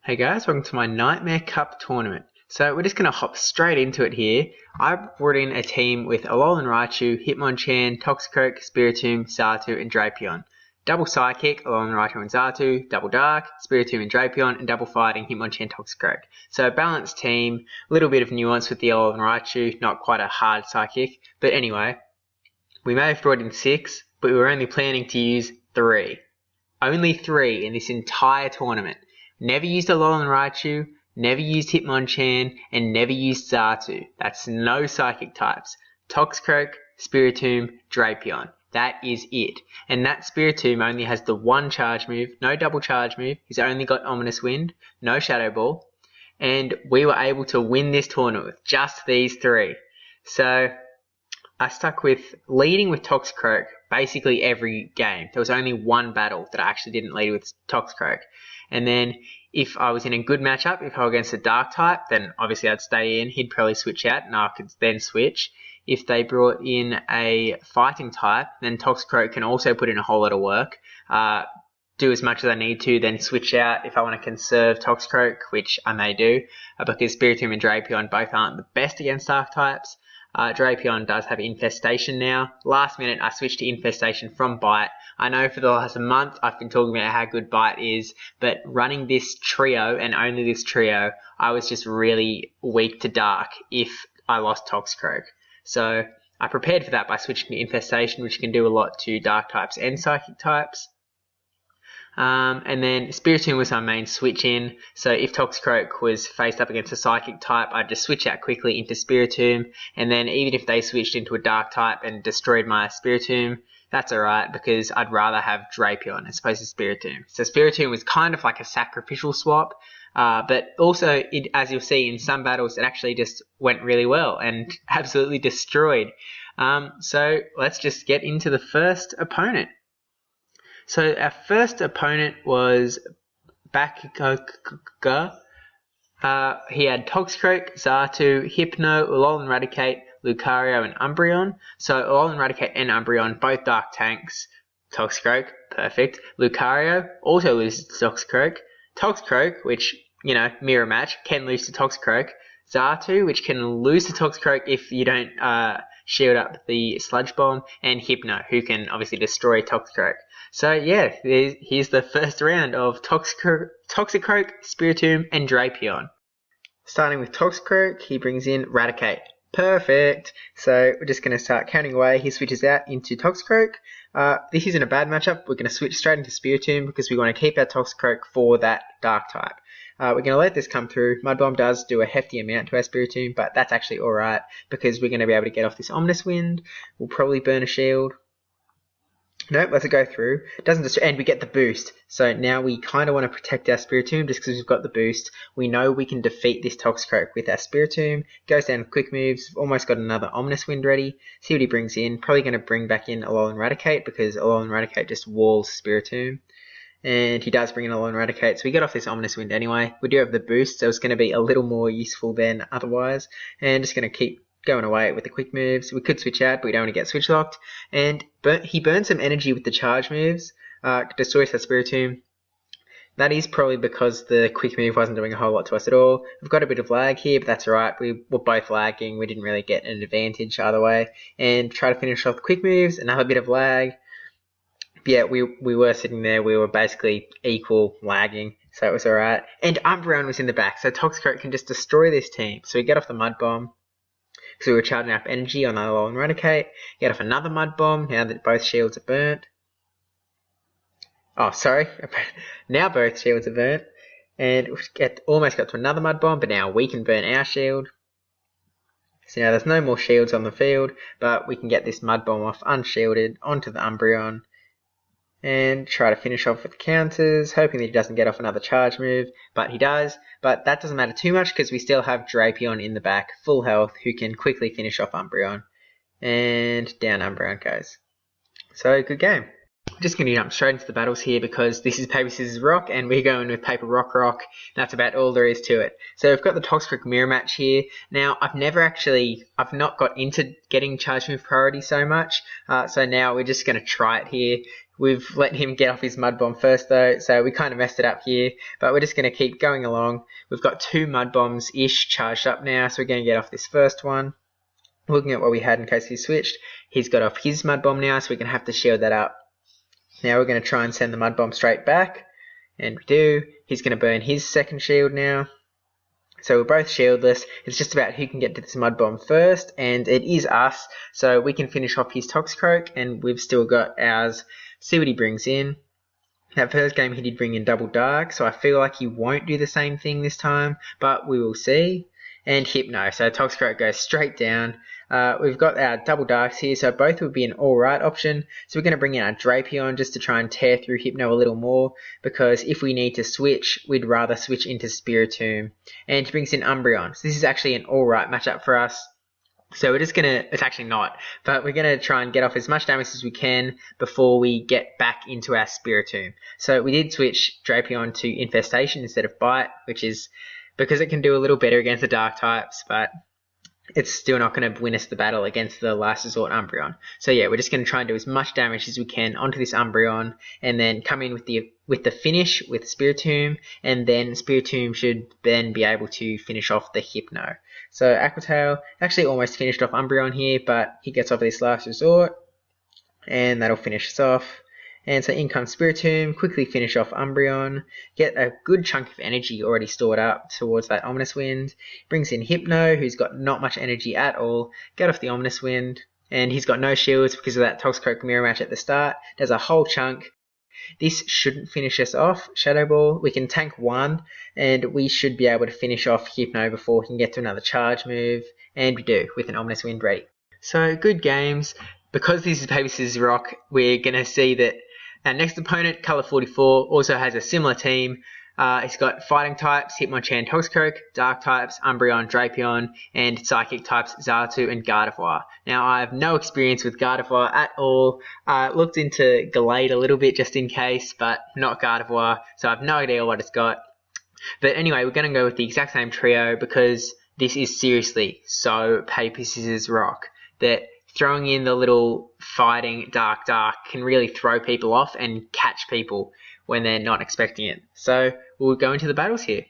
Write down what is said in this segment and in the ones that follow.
Hey guys, welcome to my Nightmare Cup tournament. So we're just going to hop straight into it here. I brought in a team with Alolan Raichu, Hitmonchan, Toxicroak, Spiritomb, Xatu and Drapion. Double Psychic, Alolan Raichu and Xatu, double Dark, Spiritomb and Drapion, and double Fighting, Hitmonchan, Toxicroak. So a balanced team, a little bit of nuance with the Alolan Raichu, not quite a hard Psychic. But anyway, we may have brought in 6, but we were only planning to use 3. Only 3 in this entire tournament. Never used Alolan Raichu, never used Hitmonchan, and never used Xatu. That's no Psychic types. Toxicroak, Spiritomb, Drapion. That is it. And that Spiritomb only has the one charge move, no double charge move. He's only got Ominous Wind, no Shadow Ball. And we were able to win this tournament with just these 3. So I stuck with leading with Toxicroak basically every game. There was only one battle that I actually didn't lead with Toxicroak. And then if I was in a good matchup, if I were against a Dark type, then obviously I'd stay in. He'd probably switch out and I could then switch. If they brought in a Fighting type, then Toxicroak can also put in a whole lot of work. Do as much as I need to, then switch out if I want to conserve Toxicroak, which I may do, because Spiritomb and Drapion both aren't the best against Dark types. Drapion does have Infestation now. Last minute I switched to Infestation from Bite. I know for the last month I've been talking about how good Bite is, but running this trio and only this trio, I was just really weak to Dark if I lost Toxicroak. So I prepared for that by switching to Infestation, which can do a lot to Dark types and Psychic types. And then Spiritomb was my main switch in, so if Toxicroak was faced up against a Psychic type, I'd just switch out quickly into Spiritomb, and then even if they switched into a Dark type and destroyed my Spiritomb, that's alright, because I'd rather have Drapion as opposed to Spiritomb. So Spiritomb was kind of like a sacrificial swap, but also, as you'll see in some battles, it actually just went really well and absolutely destroyed. So let's just get into the first opponent. So our first opponent was Bakika. He had Toxicroak, Xatu, Hypno, Alolan Raticate, Lucario, and Umbreon. So Alolan Raticate and Umbreon, both Dark tanks. Toxicroak, perfect. Lucario also loses to Toxicroak. Toxicroak, which, you know, mirror match, can lose to Toxicroak. Xatu, which can lose to Toxicroak if you don't shield up the Sludge Bomb. And Hypno, who can obviously destroy Toxicroak. So yeah, here's the first round of Toxicroak, Spiritomb, and Drapion. Starting with Toxicroak, he brings in Raticate. Perfect. So we're just going to start counting away. He switches out into Toxicroak. This isn't a bad matchup. We're going to switch straight into Spiritomb because we want to keep our Toxicroak for that Dark type. We're going to let this come through. Mud Bomb does do a hefty amount to our Spiritomb, but that's actually alright because we're going to be able to get off this Ominous Wind. We'll probably burn a shield. Nope, let's go through. It doesn't destroy, and we get the boost. So now we kind of want to protect our Spiritomb just because we've got the boost. We know we can defeat this Toxicroak with our Spiritomb. Goes down with quick moves. Almost got another Ominous Wind ready. See what he brings in. Probably going to bring back in Alolan Raticate because Alolan Raticate just walls Spiritomb. And he does bring in Alolan Raticate, so we get off this Ominous Wind anyway. We do have the boost, so it's going to be a little more useful than otherwise. And just going to keep going away with the quick moves. We could switch out, but we don't want to get switch locked. And he burns some energy with the charge moves. Destroys our Spiritomb. That is probably because the quick move wasn't doing a whole lot to us at all. We've got a bit of lag here, but that's alright. We were both lagging. We didn't really get an advantage either way. And try to finish off the quick moves. Another bit of lag. But yeah, we were sitting there. We were basically equal lagging. So it was alright. And Umbreon was in the back. So Toxicroak can just destroy this team. So we get off the Mud Bomb. So we were charging up energy on the Alolan Raticate. Get off another Mud Bomb now that both shields are burnt. Oh, sorry. Now both shields are burnt. And we almost got to another Mud Bomb, but now we can burn our shield. So now there's no more shields on the field, but we can get this Mud Bomb off unshielded onto the Umbreon. And try to finish off with counters, hoping that he doesn't get off another charge move, but he does. But that doesn't matter too much because we still have Drapion in the back, full health, who can quickly finish off Umbreon. And down Umbreon goes. So, good game. Just going to jump straight into the battles here because this is Paper, Scissors, Rock, and we're going with Paper, Rock, Rock. That's about all there is to it. So we've got the Toxicroak mirror match here. Now, I've not got into getting charge move priority so much, so now we're just going to try it here. We've let him get off his Mud Bomb first though, so we kind of messed it up here, but we're just going to keep going along. We've got 2 Mud Bombs-ish charged up now, so we're going to get off this first one. Looking at what we had in case he switched, he's got off his Mud Bomb now, so we're going to have to shield that up. Now we're going to try and send the Mud Bomb straight back, and we do. He's going to burn his second shield now. So we're both shieldless. It's just about who can get to this Mud Bomb first, and it is us, so we can finish off his Toxicroak, and we've still got ours. See what he brings in. That first game he did bring in Double Dark, so I feel like he won't do the same thing this time, but we will see. And Hypno, so Toxicroak goes straight down. We've got our Double Darks here, so both would be an alright option. So we're going to bring in our Drapion just to try and tear through Hypno a little more, because if we need to switch, we'd rather switch into Spiritomb. And he brings in Umbreon, so this is actually an alright matchup for us. So we're just going to, it's actually not, but we're going to try and get off as much damage as we can before we get back into our Spiritomb. So we did switch Drapion to Infestation instead of Bite, which is because it can do a little better against the Dark types, but it's still not going to win us the battle against the Last Resort Umbreon. So yeah, we're just going to try and do as much damage as we can onto this Umbreon, and then come in with the finish with Spiritomb, and then Spiritomb should then be able to finish off the Hypno. So Aqua Tail actually almost finished off Umbreon here, but he gets off this Last Resort, and that'll finish us off. And so in comes Spiritomb, quickly finish off Umbreon, get a good chunk of energy already stored up towards that Ominous Wind, brings in Hypno, who's got not much energy at all, get off the Ominous Wind, and he's got no shields because of that Toxicroak mirror match at the start, does a whole chunk. This shouldn't finish us off, Shadow Ball, we can tank 1, and we should be able to finish off Hypno before he can get to another charge move, and we do, with an Ominous Wind ready. So good games. Because this is Paper Scissors Rock, we're going to see that our next opponent, Color 44, also has a similar team. It's got Fighting types, Hitmonchan, Toxicroak, Dark types, Umbreon, Drapion, and Psychic types, Xatu and Gardevoir. Now, I have no experience with Gardevoir at all. Looked into Gallade a little bit just in case, but not Gardevoir, so I have no idea what it's got. But anyway, we're going to go with the exact same trio because this is seriously so Paper Scissors Rock that throwing in the little Fighting Dark can really throw people off and catch people when they're not expecting it. So we'll go into the battles here.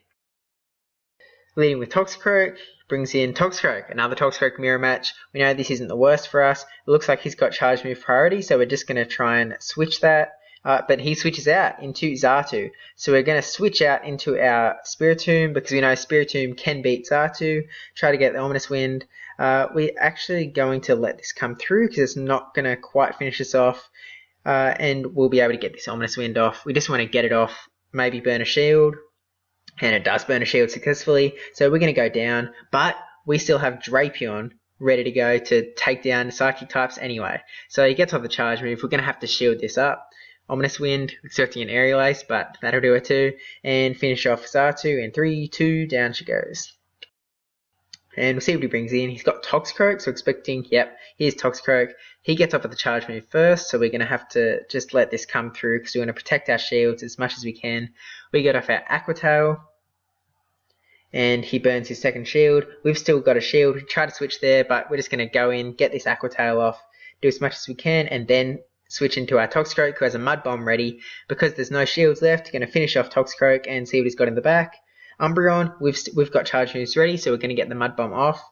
Leading with Toxicroak, brings in Toxicroak, another Toxicroak mirror match. We know this isn't the worst for us. It looks like he's got charge move priority, so we're just going to try and switch that. But he switches out into Xatu. So we're going to switch out into our Spiritomb because we know Spiritomb can beat Xatu. Try to get the Ominous Wind. We're actually going to let this come through because it's not going to quite finish us off. And we'll be able to get this Ominous Wind off. We just want to get it off, maybe burn a shield. And it does burn a shield successfully. So we're going to go down. But we still have Drapion ready to go to take down the Psychic types anyway. So he gets off the charge move. We're going to have to shield this up. Ominous Wind, expecting an Aerial Ace, but that'll do it too. And finish off Xatu in 3, 2, down she goes. And we'll see what he brings in. He's got Toxicroak, so expecting, yep, here's Toxicroak. He gets off at the charge move first, so we're going to have to just let this come through because we want to protect our shields as much as we can. We get off our Aqua Tail, and he burns his second shield. We've still got a shield. We try to switch there, but we're just going to go in, get this Aqua Tail off, do as much as we can, and then switch into our Toxicroak, who has a Mud Bomb ready. Because there's no shields left, going to finish off Toxicroak and see what he's got in the back. Umbreon, we've got charge moves ready, so we're going to get the Mud Bomb off.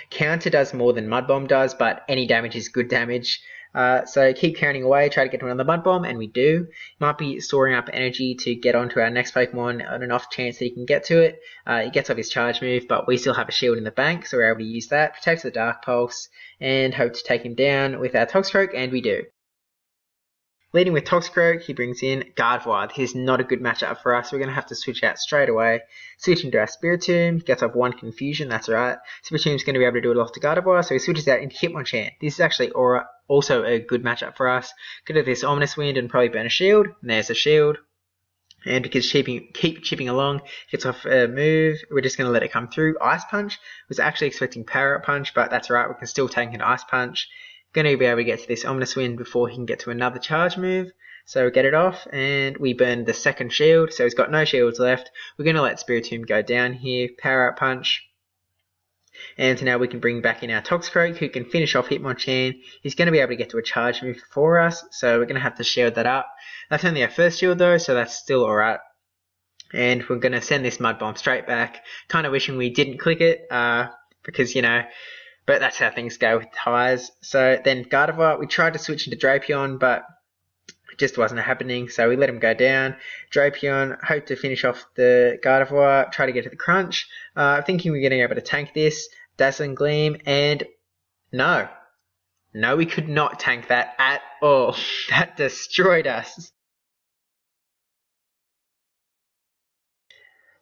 Counter does more than Mud Bomb does, but any damage is good damage. So keep counting away, try to get to another Mud Bomb, and we do. Might be storing up energy to get onto our next Pokemon on an off chance that he can get to it. He gets off his charge move, but we still have a shield in the bank, so we're able to use that. Protects the Dark Pulse, and hope to take him down with our Toxicroak, and we do. Leading with Toxicroak, he brings in Gardevoir. This is not a good matchup for us. We're going to have to switch out straight away. Switch into our Spiritomb, gets off 1 Confusion, that's alright. Spiritomb's going to be able to do it off to Gardevoir, so he switches out into Hitmonchan. This is actually also a good matchup for us. Could have this Ominous Wind and probably burn a shield. And there's a shield. And because keep chipping along, gets off a move, we're just going to let it come through. Ice Punch. Was actually expecting Power Punch, but that's alright. We can still take an Ice Punch. Going to be able to get to this Ominous Wind before he can get to another charge move. So we get it off, and we burn the second shield, so he's got no shields left. We're going to let Spiritomb go down here, Power Up Punch. And so now we can bring back in our Toxicroak, who can finish off Hitmonchan. He's going to be able to get to a charge move for us, so we're going to have to shield that up. That's only our first shield though, so that's still alright. And we're going to send this Mud Bomb straight back. Kind of wishing we didn't click it, because, you know, but that's how things go with ties. So then Gardevoir, we tried to switch into Drapion, but it just wasn't happening, so we let him go down. Drapion, hope to finish off the Gardevoir, try to get to the crunch. Thinking we're going to be able to tank this. Dazzling Gleam, and no, we could not tank that at all. That destroyed us.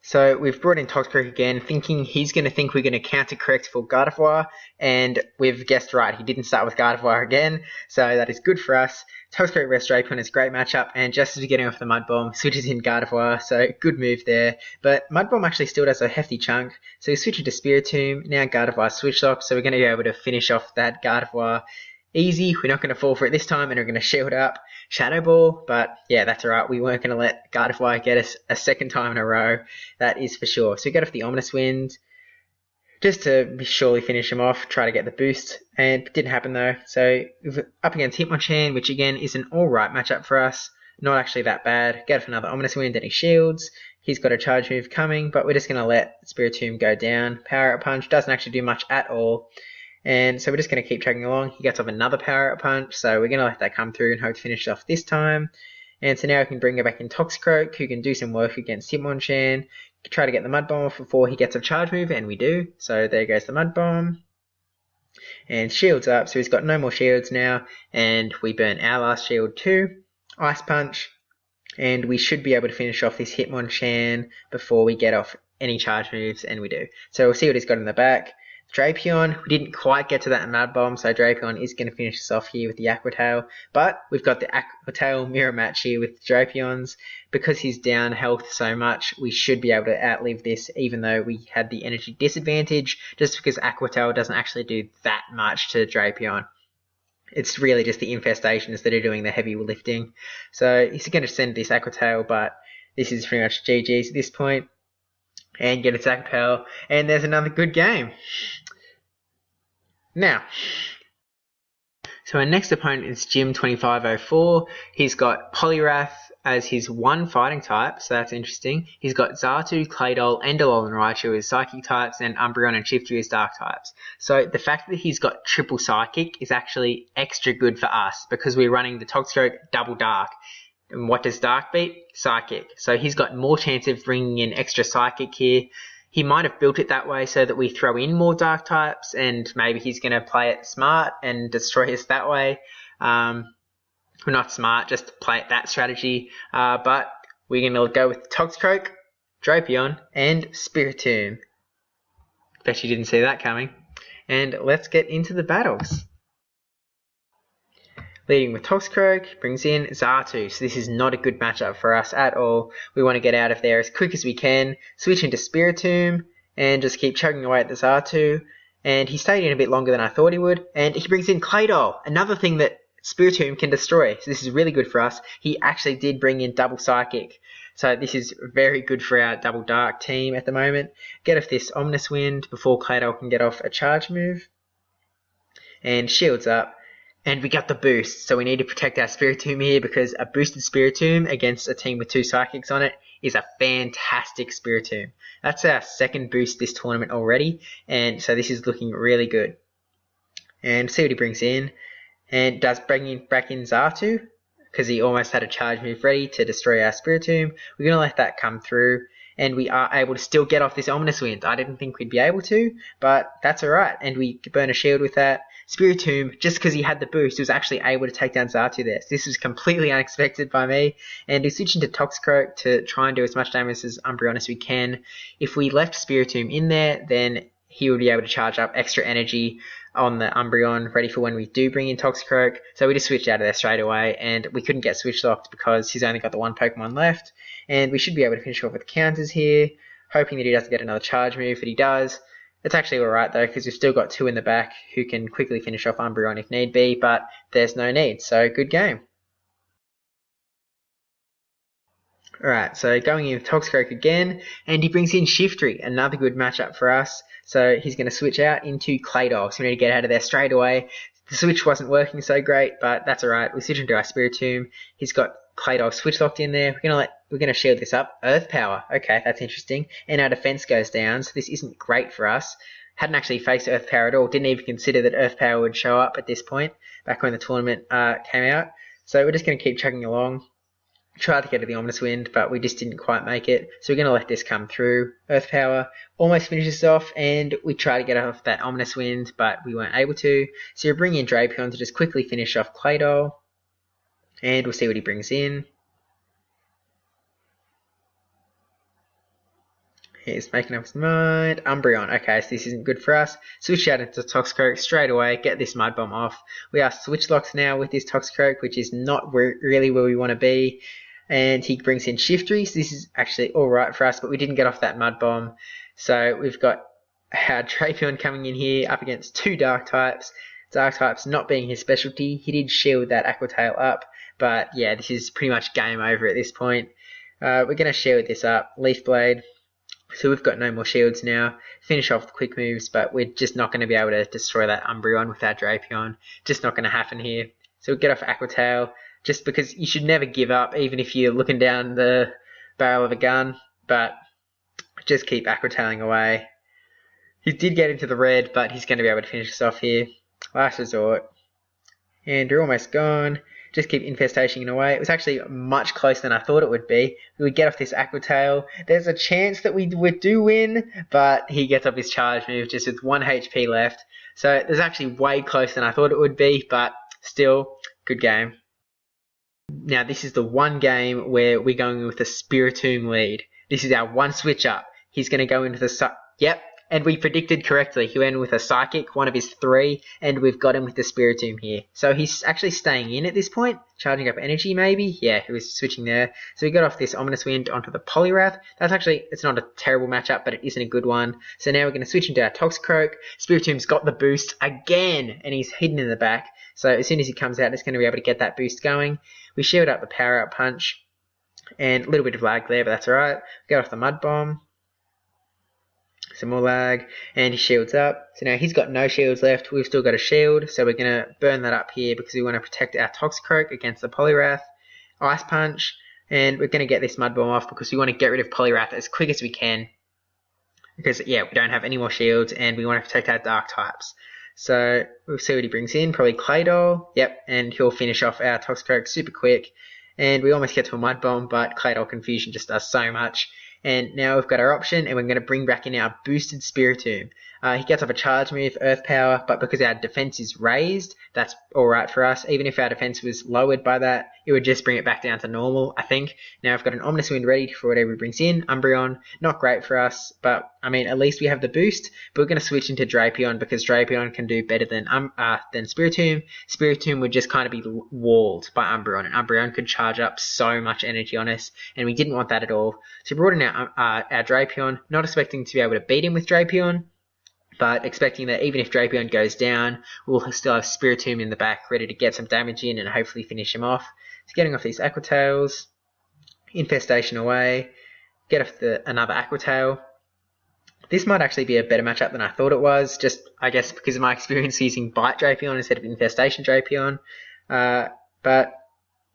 So we've brought in Toxicroak again, thinking he's going to think we're going to counter correct for Gardevoir, and we've guessed right, he didn't start with Gardevoir again, so that is good for us. Toxicroak vs Drapion is a great matchup, and just as we're getting off the Mud Bomb, switches in Gardevoir, so good move there. But Mud Bomb actually still does a hefty chunk, so we switch into Spiritomb, now Gardevoir switch lock, so we're going to be able to finish off that Gardevoir easy. We're not going to fall for it this time, and we're going to shield up Shadow Ball, but yeah, that's alright. We weren't going to let Gardevoir get us a second time in a row, that is for sure. So we get off the Ominous Wind, just to surely finish him off, try to get the boost, and it didn't happen though. So we're up against Hitmonchan, which again is an alright matchup for us, not actually that bad. Get off another Ominous Wind and he shields. He's got a charge move coming, but we're just going to let Spiritomb go down. Power Up Punch doesn't actually do much at all. And so we're just going to keep chugging along. He gets off another Power Up Punch, so we're going to let that come through and hope to finish it off this time. And so now we can bring it back in Toxicroak, who can do some work against Hitmonchan. Try to get the Mud Bomb off before he gets a charge move, and we do. So there goes the Mud Bomb. And shields up, so he's got no more shields now. And we burn our last shield too. Ice Punch. And we should be able to finish off this Hitmonchan before we get off any charge moves, and we do. So we'll see what he's got in the back. Drapion, we didn't quite get to that Mud Bomb, so Drapion is going to finish us off here with the Aqua Tail. But we've got the Aqua Tail mirror match here with Drapion's. Because he's down health so much, we should be able to outlive this, even though we had the energy disadvantage, just because Aqua Tail doesn't actually do that much to Drapion. It's really just the infestations that are doing the heavy lifting. So he's going to send this Aqua Tail, but this is pretty much GG's at this point. And get its Aqua Tail, and there's another good game. Now, so our next opponent is Jim2504. He's got Poliwrath as his one fighting type, so that's interesting. He's got Xatu, Claydol, Endelol, and Raichu as psychic types, and Umbreon and Shiftry as dark types. So the fact that he's got triple psychic is actually extra good for us, because we're running the Toxicroak double dark. And what does dark beat? Psychic. So he's got more chance of bringing in extra psychic here. He might have built it that way so that we throw in more dark types, and maybe he's going to play it smart and destroy us that way. Well, not smart, just play it that strategy. But we're going to go with Toxicroak, Drapion, and Spiritomb. Bet you didn't see that coming. And let's get into the battles. Leading with Toxicroak, brings in Xatu, so this is not a good matchup for us at all. We want to get out of there as quick as we can, switch into Spiritomb, and just keep chugging away at the Xatu. And he stayed in a bit longer than I thought he would, and he brings in Claydol, another thing that Spiritomb can destroy, so this is really good for us. He actually did bring in double Psychic, so this is very good for our double Dark team at the moment. Get off this Ominous Wind before Claydol can get off a charge move. And shields up. And we got the boost, so we need to protect our Spiritomb here, because a boosted Spiritomb against a team with two Psychics on it is a fantastic Spiritomb. That's our second boost this tournament already, and so this is looking really good. And see what he brings in, and does bring back in Xatu, because he almost had a charge move ready to destroy our Spiritomb. We're going to let that come through, and we are able to still get off this Ominous Wind. I didn't think we'd be able to, but that's alright, and we burn a shield with that. Spiritomb, just because he had the boost, was actually able to take down Xatu there. So this was completely unexpected by me, and we switched into Toxicroak to try and do as much damage as Umbreon as we can. If we left Spiritomb in there, then he would be able to charge up extra energy on the Umbreon, ready for when we do bring in Toxicroak. So we just switched out of there straight away, and we couldn't get switch locked because he's only got the one Pokemon left. And we should be able to finish off with counters here, hoping that he doesn't get another charge move, but he does. It's actually alright though, because we've still got two in the back who can quickly finish off Umbreon if need be, but there's no need, so good game. Alright, so going in with Toxicroak again, and he brings in Shiftry, another good matchup for us. So he's going to switch out into Claydol, so we need to get out of there straight away. The switch wasn't working so great, but that's alright. We switch into our Spiritomb. He's got Claydol switch locked in there. We're gonna shield this up. Earth Power. Okay, that's interesting. And our defense goes down, so this isn't great for us. Hadn't actually faced Earth Power at all. Didn't even consider that Earth Power would show up at this point, back when the tournament came out. So we're just gonna keep chugging along. Tried to get to the Ominous Wind, but we just didn't quite make it. So we're going to let this come through. Earth Power almost finishes off, and we try to get off that Ominous Wind, but we weren't able to. So you bring in Drapion to just quickly finish off Claydol, and we'll see what he brings in. He's making up his mind. Umbreon. Okay, so this isn't good for us. Switch out into Toxicroak straight away. Get this Mud Bomb off. We are switch locked now with this Toxicroak, which is not really where we want to be. And he brings in Shiftry, so this is actually alright for us, but we didn't get off that Mud Bomb. So we've got our Drapion coming in here up against two Dark types. Dark types not being his specialty. He did shield that Aqua Tail up, but yeah, this is pretty much game over at this point. We're going to shield this up. Leaf Blade. So we've got no more shields now. Finish off the quick moves, but we're just not going to be able to destroy that Umbreon with our Drapion. Just not going to happen here. So we'll get off Aqua Tail. Just because you should never give up, even if you're looking down the barrel of a gun, but just keep aquatailing away. He did get into the red, but he's going to be able to finish us off here. Last resort. And we're almost gone. Just keep infestationing away. It was actually much closer than I thought it would be. We would get off this Aqua Tail. There's a chance that we do win, but he gets off his charge move just with 1 HP left. So it was actually way closer than I thought it would be, but still, good game. Now this is the one game where we're going with a Spiritomb lead. This is our one switch up. He's going to go into the... Yep, and we predicted correctly. He went with a Psychic, one of his 3, and we've got him with the Spiritomb here. So he's actually staying in at this point, charging up energy maybe. Yeah, he was switching there. So we got off this Ominous Wind onto the Poliwrath. That's actually, it's not a terrible matchup, but it isn't a good one. So now we're going to switch into our Toxicroak. Spiritomb's got the boost again, and he's hidden in the back. So as soon as he comes out, it's going to be able to get that boost going. We shield up the Power Up Punch, and a little bit of lag there, but that's alright. Get off the Mud Bomb. Some more lag, and he shields up. So now he's got no shields left. We've still got a shield, so we're going to burn that up here because we want to protect our Toxicroak against the Poliwrath. Ice Punch, and we're going to get this Mud Bomb off because we want to get rid of Poliwrath as quick as we can. Because, yeah, we don't have any more shields, and we want to protect our Dark types. So we'll see what he brings in. Probably Claydol. Yep, and he'll finish off our Toxicroak super quick. And we almost get to a Mud Bomb, but Claydol Confusion just does so much. And now we've got our option, and we're going to bring back in our boosted Spiritomb. He gets off a charge move, Earth Power, but because our defense is raised, that's alright for us. Even if our defense was lowered by that, it would just bring it back down to normal, I think. Now I've got an Ominous Wind ready for whatever he brings in. Umbreon, not great for us, but I mean, at least we have the boost. But we're going to switch into Drapion because Drapion can do better than Spiritomb. Spiritomb would just kind of be walled by Umbreon, and Umbreon could charge up so much energy on us, and we didn't want that at all. So we brought in our Drapion, not expecting to be able to beat him with Drapion, but expecting that even if Drapion goes down, we'll still have Spiritomb in the back ready to get some damage in and hopefully finish him off. So getting off these Aqua Tails, infestation away, get off another Aqua Tail. This might actually be a better matchup than I thought it was, just I guess because of my experience using Bite Drapion instead of Infestation Drapion. But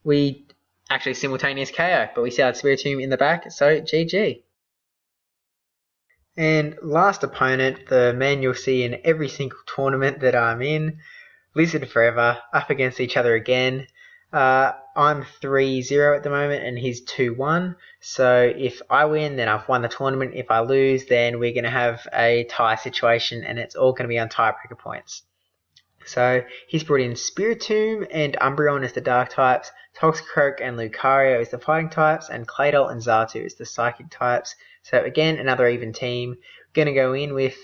we actually simultaneous KO, but we still had Spiritomb in the back, so GG. And last opponent, the man you'll see in every single tournament that I'm in, Lizard Forever, up against each other again. I'm 3-0 at the moment and he's 2-1. So if I win, then I've won the tournament. If I lose, then we're going to have a tie situation and it's all going to be on tiebreaker points. So he's brought in Spiritomb and Umbreon as the dark types, Toxicroak and Lucario as the fighting types, and Claydol and Xatu as the psychic types. So again, another even team. Gonna go in with,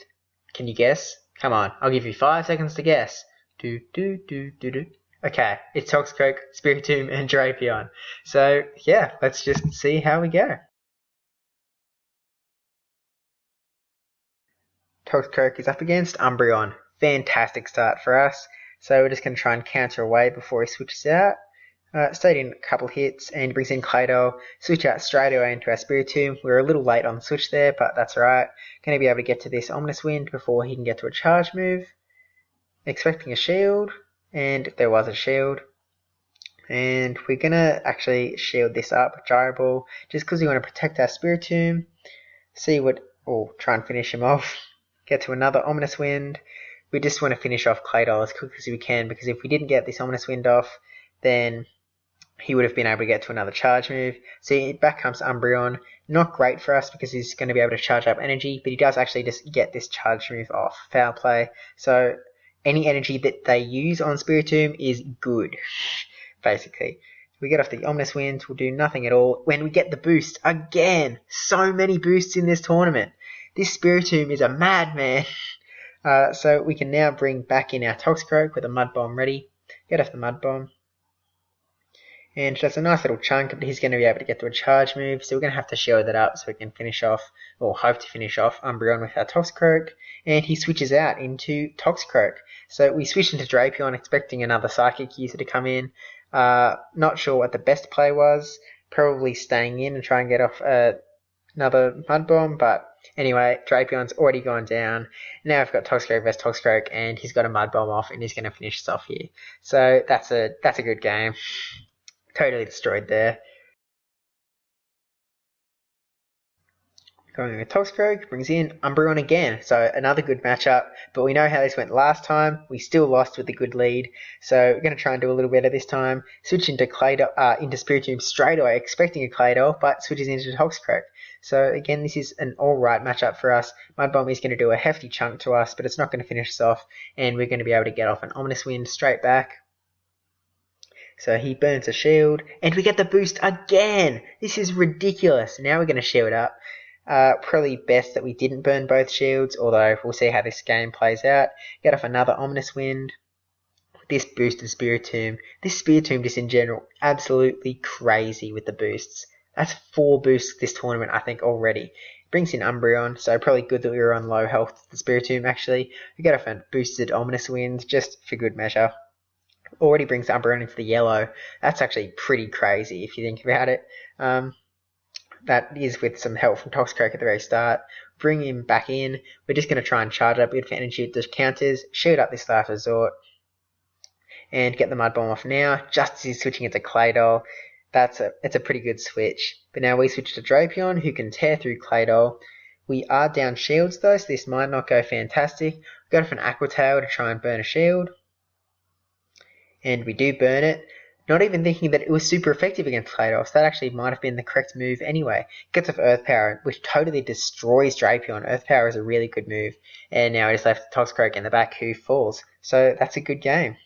can you guess? Come on, I'll give you 5 seconds to guess. Okay, it's Toxicroak, Spiritomb and Drapion. So yeah, let's just see how we go. Toxicroak is up against Umbreon. Fantastic start for us. So we're just going to try and counter away before he switches out. Stayed in a couple hits and brings in Claydol. Switch out straight away into our Spiritomb. We were a little late on the switch there, but that's alright. Going to be able to get to this Ominous Wind before he can get to a charge move. Expecting a shield, and there was a shield. And we're going to actually shield this up, Gyro Ball, just because we want to protect our Spiritomb. See what, or try and finish him off. Get to another Ominous Wind. We just want to finish off Claydol as quick as we can, because if we didn't get this Ominous Wind off, then he would have been able to get to another charge move. See, back comes Umbreon. Not great for us because he's going to be able to charge up energy, but he does actually just get this charge move off. Foul play. So any energy that they use on Spiritomb is good, basically. We get off the Ominous Wind, we'll do nothing at all. When we get the boost, again, so many boosts in this tournament. This Spiritomb is a madman. So we can now bring back in our Toxicroak with a Mud Bomb ready. Get off the Mud Bomb. And that's a nice little chunk, but he's going to be able to get to a charge move, so we're going to have to shield that up so we can finish off, or hope to finish off, Umbreon with our Toxicroak. And he switches out into Toxicroak. So we switch into Drapion, expecting another Psychic user to come in. Not sure what the best play was. Probably staying in and try and get off another Mud Bomb, but anyway, Drapion's already gone down. Now we've got Toxicroak vs Toxicroak, and he's got a Mud Bomb off, and he's going to finish us off here. So that's a good game. Totally destroyed there. Going with Toxicroak, brings in Umbreon again, so another good matchup, but we know how this went last time. We still lost with a good lead, so we're going to try and do a little better this time. Switch into into Spiritomb straight away, expecting a Claydol, but switches into Toxicroak. So again, this is an alright matchup for us. Mud Bomb is going to do a hefty chunk to us, but it's not going to finish us off, and we're going to be able to get off an Ominous Wind straight back. So he burns a shield, and we get the boost again! This is ridiculous. Now we're going to shield up. Probably best that we didn't burn both shields, although we'll see how this game plays out. Get off another Ominous Wind. This boosted Spiritomb. This Spiritomb just in general, absolutely crazy with the boosts. That's 4 boosts this tournament, I think, already. Brings in Umbreon, so probably good that we were on low health with the Spiritomb, actually. We get off a boosted Ominous Wind, just for good measure. Already brings Umbreon into the yellow. That's actually pretty crazy if you think about it. That is with some help from Toxicroak at the very start. Bring him back in. We're just going to try and charge up with energy with the counters, shield up this last resort, and get the Mud Bomb off now, just as he's switching into Claydol. It's a pretty good switch. But now we switch to Drapion, who can tear through Claydol. We are down shields though, so this might not go fantastic. We go for an Aqua Tail to try and burn a shield. And we do burn it, not even thinking that it was super effective against Claydol, so that actually might have been the correct move anyway. Gets off Earth Power, which totally destroys Drapion. Earth Power is a really good move, and now he's left Toxicroak in the back who falls. So that's a good game.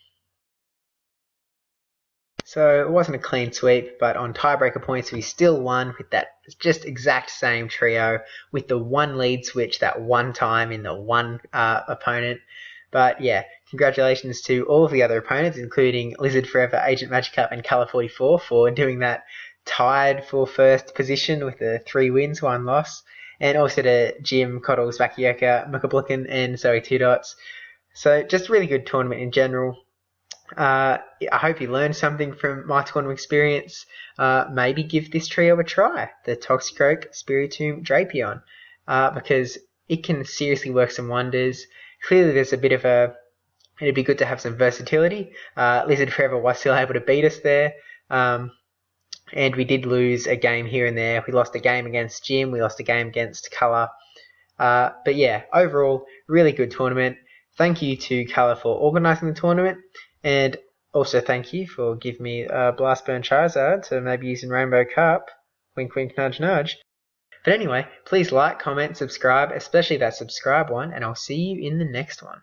So it wasn't a clean sweep, but on tiebreaker points we still won with that just exact same trio, with the one lead switch that one time in the one opponent. But yeah, congratulations to all of the other opponents, including Lizard Forever, Agent Magikarp, and Colour44 for doing that tied for first position with the 3 wins, 1 loss. And also to Jim, Coddles, Bakioka, Mukablukin, and Zoe 2 Dots. So just a really good tournament in general. I hope you learned something from my tournament experience. Maybe give this trio a try, the Toxicroak, Spiritomb, Drapion, because it can seriously work some wonders. Clearly there's a bit of it'd be good to have some versatility. Lizard Forever was still able to beat us there. And we did lose a game here and there. We lost a game against Jim, we lost a game against Colour. But yeah, overall, really good tournament. Thank you to Colour for organising the tournament. And also thank you for giving me a Blast Burn Charizard to maybe use in Rainbow Cup. Wink wink nudge nudge. But anyway, please like, comment, subscribe, especially that subscribe one, and I'll see you in the next one.